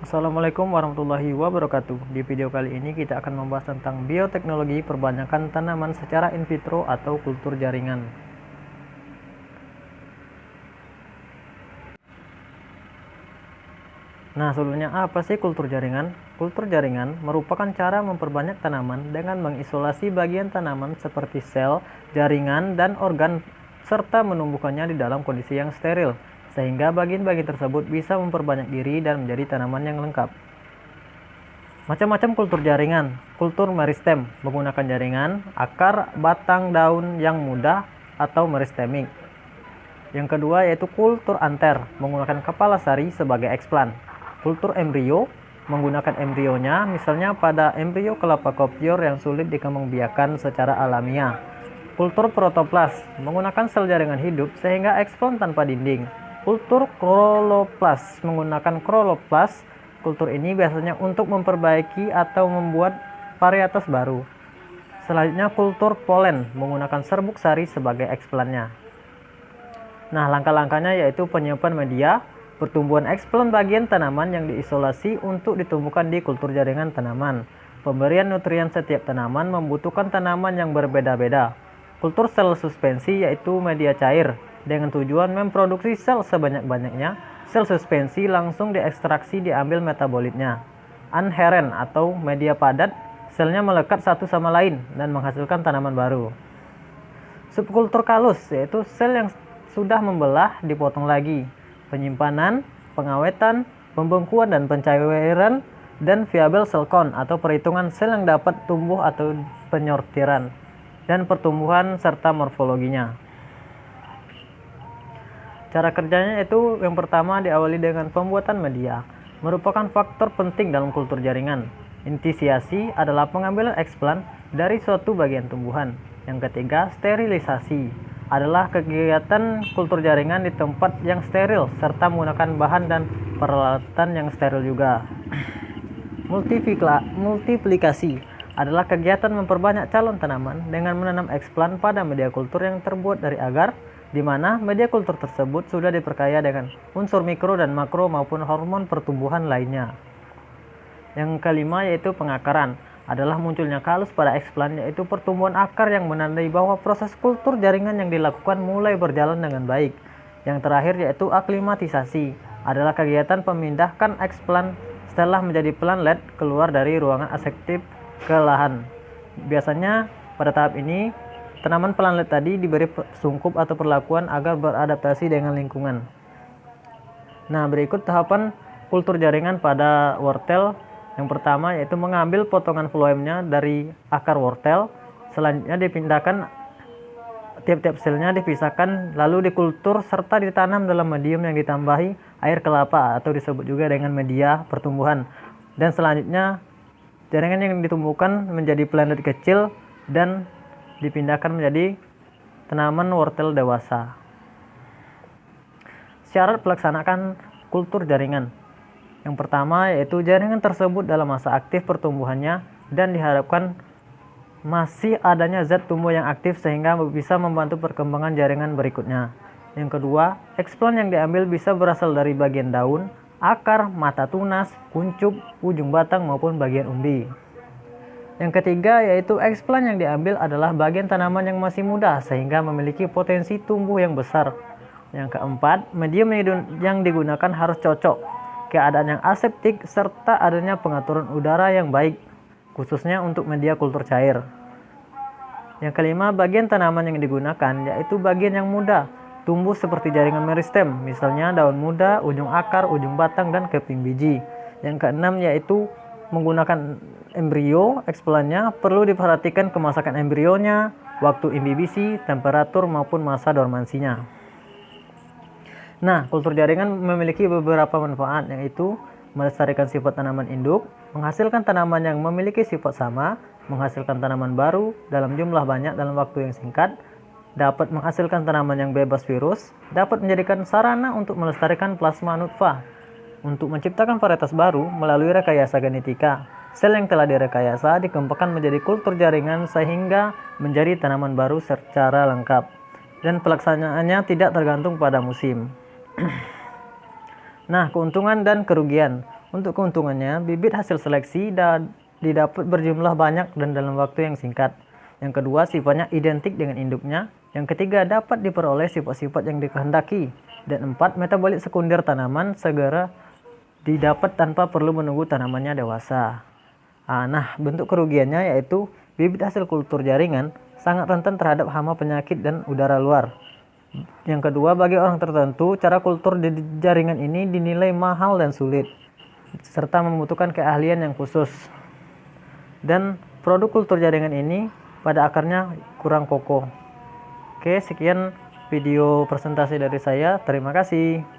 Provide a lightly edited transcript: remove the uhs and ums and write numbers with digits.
Assalamualaikum warahmatullahi wabarakatuh. Di video kali ini kita akan membahas tentang bioteknologi perbanyakan tanaman secara in vitro atau kultur jaringan. Nah, sebelumnya apa sih kultur jaringan? Kultur jaringan merupakan cara memperbanyak tanaman dengan mengisolasi bagian tanaman seperti sel, jaringan, dan organ serta menumbuhkannya di dalam kondisi yang steril, sehingga bagian-bagian tersebut bisa memperbanyak diri dan menjadi tanaman yang lengkap. Macam-macam kultur jaringan. Kultur meristem menggunakan jaringan, akar, batang, daun yang mudah atau meristemik. Yang kedua yaitu kultur anter menggunakan kepala sari sebagai eksplan. Kultur embrio menggunakan embrionya, misalnya pada embrio kelapa kopior yang sulit dikembangbiakan secara alamiah. Kultur protoplas menggunakan sel jaringan hidup sehingga eksplan tanpa dinding. Kultur kloroplast menggunakan kloroplast. Kultur ini biasanya untuk memperbaiki atau membuat varietas baru. Selanjutnya kultur polen menggunakan serbuk sari sebagai eksplannya. Nah, langkah-langkahnya yaitu penyimpan media, pertumbuhan eksplan bagian tanaman yang diisolasi untuk ditumbuhkan di kultur jaringan tanaman. Pemberian nutrien setiap tanaman membutuhkan tanaman yang berbeda-beda. Kultur sel suspensi yaitu media cair dengan tujuan memproduksi sel sebanyak-banyaknya. Sel suspensi langsung diekstraksi diambil metabolitnya. Anheren atau media padat, selnya melekat satu sama lain dan menghasilkan tanaman baru. Subkultur kalus yaitu sel yang sudah membelah dipotong lagi. Penyimpanan, pengawetan, pembengkuan dan pencairan, dan viable cell count atau perhitungan sel yang dapat tumbuh atau penyortiran, dan pertumbuhan serta morfologinya. Cara kerjanya itu yang pertama diawali dengan pembuatan media, merupakan faktor penting dalam kultur jaringan. Inisiasi adalah pengambilan eksplan dari suatu bagian tumbuhan. Yang ketiga, sterilisasi adalah kegiatan kultur jaringan di tempat yang steril serta menggunakan bahan dan peralatan yang steril juga. Multiplikasi adalah kegiatan memperbanyak calon tanaman dengan menanam eksplan pada media kultur yang terbuat dari agar, di mana media kultur tersebut sudah diperkaya dengan unsur mikro dan makro maupun hormon pertumbuhan lainnya. Yang kelima yaitu pengakaran, adalah munculnya kalus pada eksplan, yaitu pertumbuhan akar yang menandai bahwa proses kultur jaringan yang dilakukan mulai berjalan dengan baik. Yang terakhir yaitu aklimatisasi, adalah kegiatan memindahkan eksplan setelah menjadi planlet keluar dari ruangan aseptik ke lahan. Biasanya pada tahap ini tanaman planlet tadi diberi sungkup atau perlakuan agar beradaptasi dengan lingkungan. Nah, berikut tahapan kultur jaringan pada wortel. Yang pertama yaitu mengambil potongan floemnya dari akar wortel, selanjutnya dipindahkan, tiap-tiap selnya dipisahkan, lalu dikultur serta ditanam dalam medium yang ditambahi air kelapa atau disebut juga dengan media pertumbuhan. Dan selanjutnya jaringan yang ditumbuhkan menjadi planet kecil dan dipindahkan menjadi tanaman wortel dewasa. Syarat pelaksanaan kultur jaringan. Yang pertama yaitu jaringan tersebut dalam masa aktif pertumbuhannya dan diharapkan masih adanya zat tumbuh yang aktif sehingga bisa membantu perkembangan jaringan berikutnya. Yang kedua, eksplan yang diambil bisa berasal dari bagian daun, akar, mata tunas, kuncup, ujung batang maupun bagian umbi. Yang ketiga yaitu eksplan yang diambil adalah bagian tanaman yang masih muda sehingga memiliki potensi tumbuh yang besar. Yang keempat, medium yang digunakan harus cocok, keadaan yang aseptik serta adanya pengaturan udara yang baik, khususnya untuk media kultur cair. Yang kelima, bagian tanaman yang digunakan yaitu bagian yang muda, tumbuh seperti jaringan meristem, misalnya daun muda, ujung akar, ujung batang, dan keping biji. Yang keenam yaitu menggunakan embrio, eksplannya perlu diperhatikan kemasakan embrionya, waktu imbibisi, temperatur maupun masa dormansinya. Nah, kultur jaringan memiliki beberapa manfaat, yaitu melestarikan sifat tanaman induk, menghasilkan tanaman yang memiliki sifat sama, menghasilkan tanaman baru dalam jumlah banyak dalam waktu yang singkat, dapat menghasilkan tanaman yang bebas virus, dapat menjadikan sarana untuk melestarikan plasma nutfah, untuk menciptakan varietas baru melalui rekayasa genetika. Sel yang telah direkayasa dikembangkan menjadi kultur jaringan sehingga menjadi tanaman baru secara lengkap, dan pelaksanaannya tidak tergantung pada musim. Nah, keuntungan dan kerugian. Untuk keuntungannya, bibit hasil seleksi didapat berjumlah banyak dan dalam waktu yang singkat. Yang kedua, sifatnya identik dengan induknya. Yang ketiga, dapat diperoleh sifat-sifat yang dikehendaki. Dan empat, metabolit sekunder tanaman segera didapat tanpa perlu menunggu tanamannya dewasa. Nah, bentuk kerugiannya yaitu bibit hasil kultur jaringan sangat rentan terhadap hama, penyakit, dan udara luar. Yang kedua, bagi orang tertentu, cara kultur di jaringan ini dinilai mahal dan sulit, serta membutuhkan keahlian yang khusus. Dan produk kultur jaringan ini pada akarnya kurang kokoh. Oke, sekian video presentasi dari saya. Terima kasih.